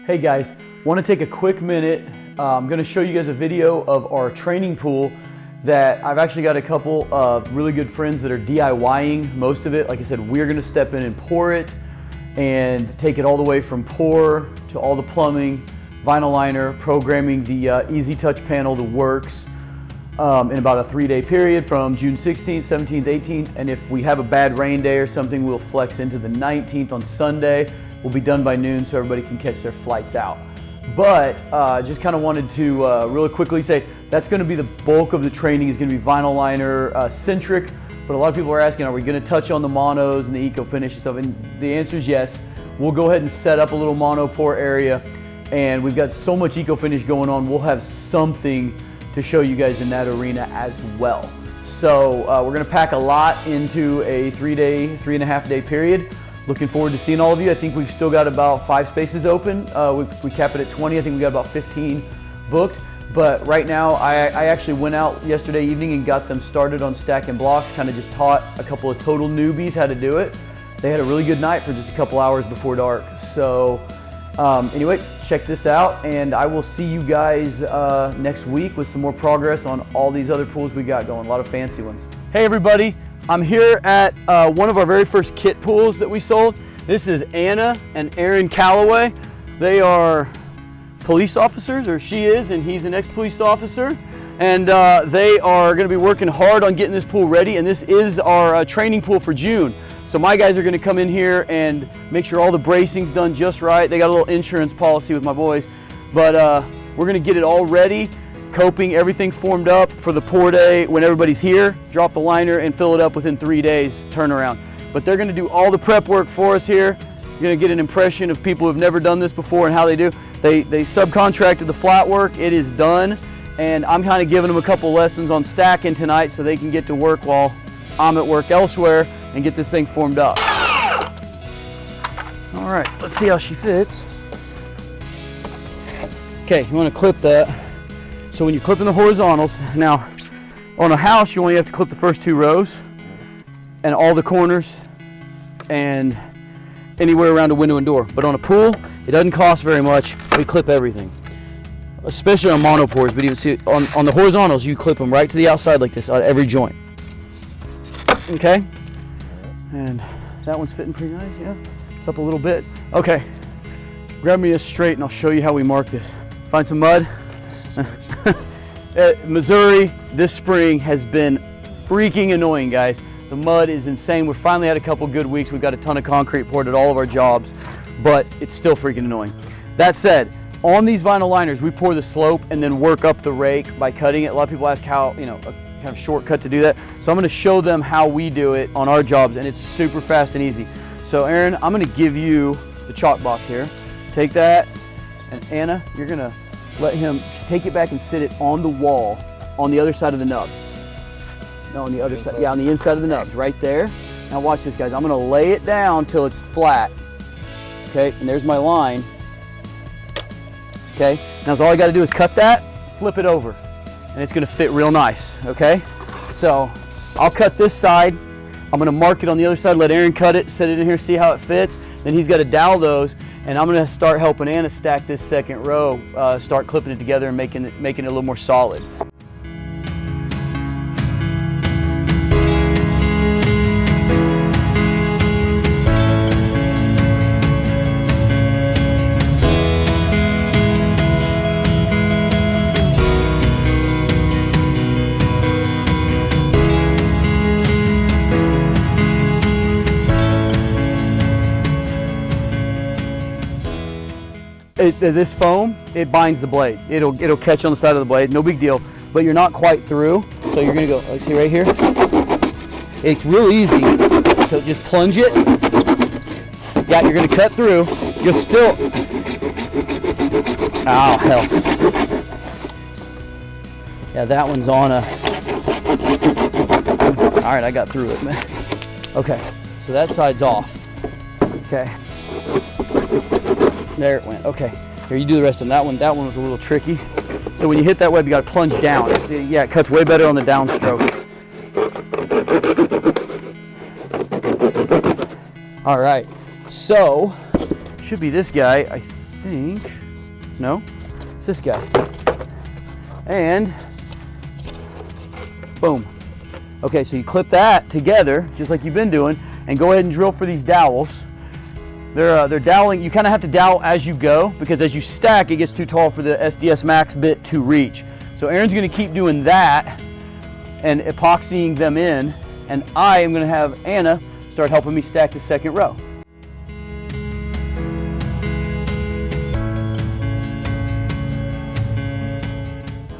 Hey guys, want to take a quick minute. I'm going to show you guys a video of our training pool that I've actually got a couple of really good friends that are DIYing most of it. Like I said, we're going to step in and pour it and take it all the way from pour to all the plumbing, vinyl liner, programming the easy touch panel, the works in about a 3-day period from June 16th, 17th, 18th. And if we have a bad rain day or something, we'll flex into the 19th on Sunday. We'll be done by noon so everybody can catch their flights out. But just kind of wanted to really quickly say that's going to be the bulk of the training is going to be vinyl liner centric. But a lot of people are asking, are we going to touch on the monos and the eco finish and stuff? And the answer is yes. We'll go ahead and set up a little mono pour area, and we've got so much eco finish going on. We'll have something to show you guys in that arena as well. So we're going to pack a lot into a 3.5 day period. Looking forward to seeing all of you. I think we've still got about 5 spaces open. We cap it at 20. I think we got about 15 booked. But right now, I actually went out yesterday evening and got them started on stacking blocks, kind of just taught a couple of total newbies how to do it. They had a really good night for just a couple hours before dark. So anyway, check this out, and I will see you guys next week with some more progress on all these other pools we got going, a lot of fancy ones. Hey everybody. I'm here at one of our very first kit pools that we sold. This is Anna and Aaron Callaway. They are police officers, or she is, and he's an ex-police officer. And they are gonna be working hard on getting this pool ready, and this is our training pool for June. So my guys are gonna come in here and make sure all the bracing's done just right. They got a little insurance policy with my boys, but we're gonna get it all ready. Coping, everything formed up for the pour day when everybody's here, drop the liner and fill it up within 3 days turnaround. But they're gonna do all the prep work for us here. You're gonna get an impression of people who've never done this before and how they do. They subcontracted the flat work, it is done, and I'm kind of giving them a couple lessons on stacking tonight so they can get to work while I'm at work elsewhere and get this thing formed up. All right, let's see how she fits. Okay, you wanna clip that. So when you're clipping the horizontals, now on a house you only have to clip the first 2 rows and all the corners and anywhere around a window and door. But on a pool, it doesn't cost very much. We clip everything, especially on mono pours. But even see on the horizontals, you clip them right to the outside like this on every joint. Okay, and that one's fitting pretty nice. Yeah, it's up a little bit. Okay, grab me a straight and I'll show you how we mark this. Find some mud. Missouri this spring has been freaking annoying, guys. The mud is insane. We've finally had a couple good weeks. We've got a ton of concrete poured at all of our jobs, but it's still freaking annoying. That said, on these vinyl liners, we pour the slope and then work up the rake by cutting it. A lot of people ask how, a kind of shortcut to do that. So I'm going to show them how we do it on our jobs, and it's super fast and easy. So Aaron, I'm going to give you the chalk box here. Take that, and Anna, you're going to let him take it back and sit it on the wall on the other side of the nubs. No, on the other side. Yeah, on the inside of the nubs, right there. Now watch this, guys. I'm gonna lay it down till it's flat. Okay, and there's my line. Okay, now all I gotta do is cut that, flip it over, and it's gonna fit real nice, okay? So I'll cut this side. I'm gonna mark it on the other side, let Aaron cut it, set it in here, see how it fits. Then he's gotta dowel those. And I'm gonna start helping Anna stack this second row, start clipping it together and making it a little more solid. This foam, it binds the blade. It'll catch on the side of the blade, no big deal, but you're not quite through. So you're gonna go, like, see right here? It's real easy to just plunge it. Yeah, you're gonna cut through. You'll still, oh hell. Yeah, that one's on a, all right, I got through it, man. Okay, so that side's off. Okay. There it went. Okay. Here, you do the rest of them. That one was a little tricky. So when you hit that web, you got to plunge down. Yeah, it cuts way better on the downstroke. All right. So should be this guy, I think, no, it's this guy. And boom. Okay, so you clip that together, just like you've been doing, and go ahead and drill for these dowels. They're doweling. You kind of have to dowel as you go, because as you stack, it gets too tall for the SDS Max bit to reach. So Aaron's going to keep doing that and epoxying them in, and I am going to have Anna start helping me stack the second row.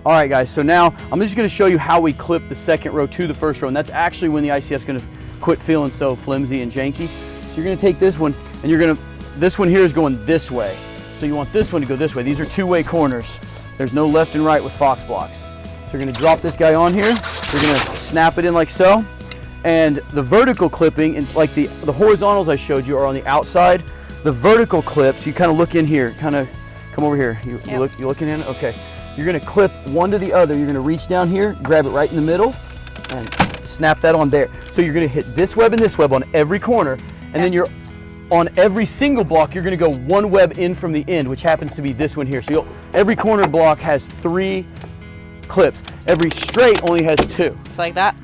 All right, guys, so now I'm just going to show you how we clip the second row to the first row, and that's actually when the ICF is going to quit feeling so flimsy and janky. So you're going to take this one, and this one here is going this way. So you want this one to go this way. These are two-way corners. There's no left and right with Fox blocks. So you're going to drop this guy on here. You're going to snap it in like so. And the vertical clipping, and like the horizontals I showed you are on the outside. The vertical clips, you kind of look in here, kind of come over here. You looking in? Okay. You're going to clip one to the other. You're going to reach down here, grab it right in the middle, and snap that on there. So you're going to hit this web and this web on every corner, and then you're on every single block, you're going to go one web in from the end, which happens to be this one here. So every corner block has 3 clips. Every straight only has 2. Just like that?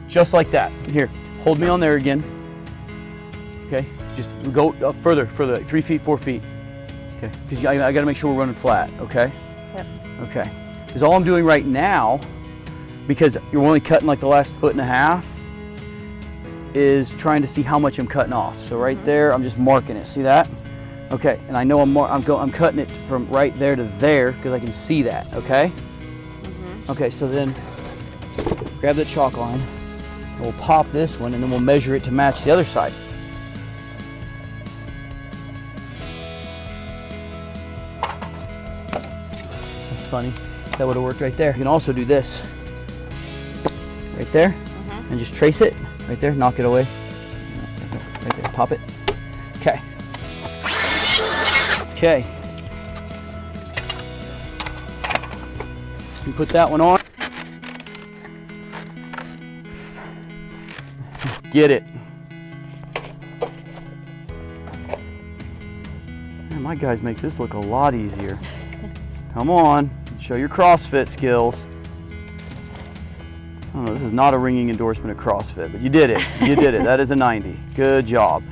Just like that. Here, hold me on there again. Okay, just go up further, like 3 feet, 4 feet. Okay, because I got to make sure we're running flat, okay? Yep. Okay, because all I'm doing right now, because you're only cutting like the last 1.5 feet, is trying to see how much I'm cutting off. So right there, I'm just marking it. See that? Okay, and I know I'm cutting it from right there to there because I can see that. Okay. Okay, so then grab the chalk line, and we'll pop this one, and then we'll measure it to match the other side. That's funny. That would have worked right there. You can also do this right there, and just trace it. Right there, knock it away. Right there, pop it. Okay. Okay. You put that one on. Get it. Man, my guys make this look a lot easier. Come on, show your CrossFit skills. I don't know, this is not a ringing endorsement of CrossFit, but you did it. You did it. That is a 90. Good job.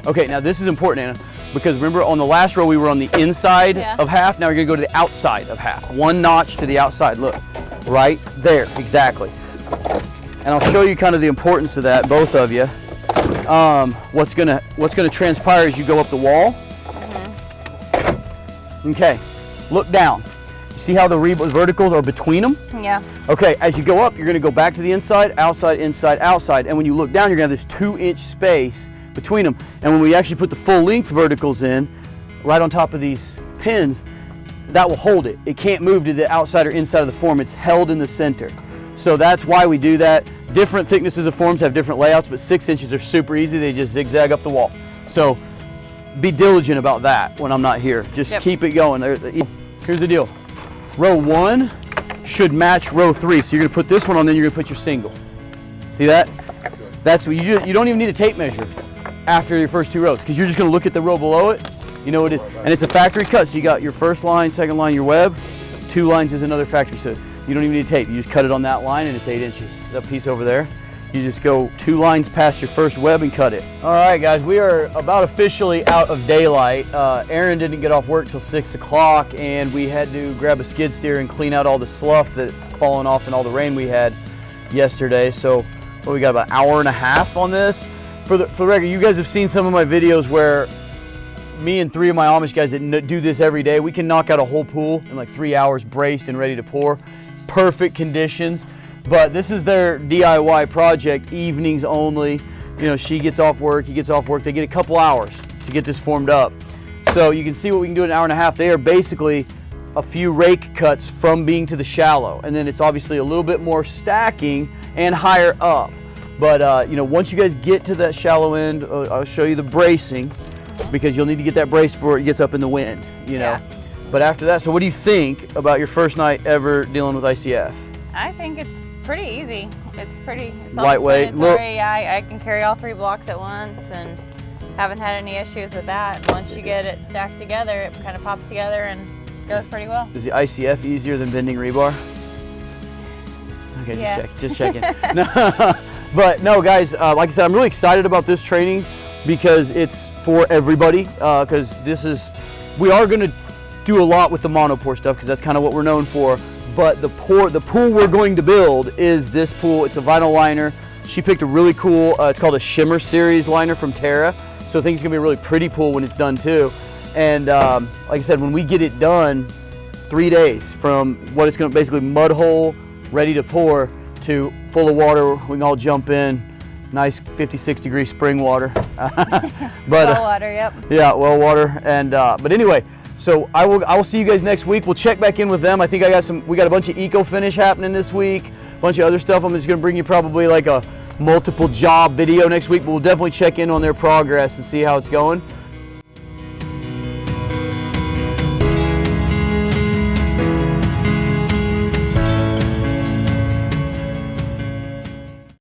Okay, now this is important, Anna, because remember on the last row we were on the inside of half. Now we're going to go to the outside of half. 1 notch to the outside. Look, right there, exactly. And I'll show you kind of the importance of that, both of you. What's gonna transpire as you go up the wall. Okay, look down. You see how the verticals are between them? Yeah. Okay, as you go up, you're going to go back to the inside, outside, inside, outside. And when you look down, you're going to have this 2-inch space between them. And when we actually put the full length verticals in, right on top of these pins, that will hold it. It can't move to the outside or inside of the form. It's held in the center. So that's why we do that. Different thicknesses of forms have different layouts, but 6 inches are super easy. They just zigzag up the wall. So be diligent about that when I'm not here. Just keep it going. Here's the deal. Row 1 should match row 3. So you're gonna put this one on, then you're gonna put your single. See that? That's what you don't even need a tape measure after your first 2 rows, because you're just going to look at the row below it. You know what it is. And it's a factory cut, so you got your first line, second line, your web. 2 lines is another factory, so you don't even need tape. You just cut it on that line and it's 8 inches. That piece over there, you just go 2 lines past your first web and cut it. All right, guys, we are about officially out of daylight. Aaron didn't get off work till 6 o'clock, and we had to grab a skid steer and clean out all the slough that's fallen off in all the rain we had yesterday. So we got about 1.5 hours on this. For the record, you guys have seen some of my videos where me and 3 of my Amish guys that do this every day, we can knock out a whole pool in like 3 hours braced and ready to pour. Perfect conditions. But this is their DIY project, evenings only. you know, she gets off work, he gets off work, they get a couple hours to get this formed up. So you can see what we can do in an hour and a half. They are basically a few rake cuts from being to the shallow, and then it's obviously a little bit more stacking and higher up. But you know, once you guys get to that shallow end, I'll show you the bracing, because you'll need to get that brace before it gets up in the wind, you know. Yeah. But after that, so what do you think about your first night ever dealing with ICF? I think it's pretty easy. It's Lightweight. Yeah, I can carry all 3 blocks at once and haven't had any issues with that. Once you get it stacked together, it kind of pops together and goes pretty well. Is the ICF easier than bending rebar? Okay, Yeah. just checking. No, but no, guys, like I said, I'm really excited about this training because it's for everybody. Because we are going to do a lot with the monopore stuff because that's kind of what we're known for. But the pool we're going to build is this pool. It's a vinyl liner. She picked a really cool, it's called a Shimmer Series liner from Terra. So I think it's gonna be a really pretty pool when it's done too. And like I said, when we get it done, 3 days from what it's gonna basically mud hole, ready to pour, to full of water, we can all jump in. Nice 56 degree spring water. But, well water, yep. Yeah, well water. And but anyway, so I will see you guys next week. We'll check back in with them. I think we got a bunch of eco finish happening this week, a bunch of other stuff. I'm just gonna bring you probably like a multiple job video next week, but we'll definitely check in on their progress and see how it's going.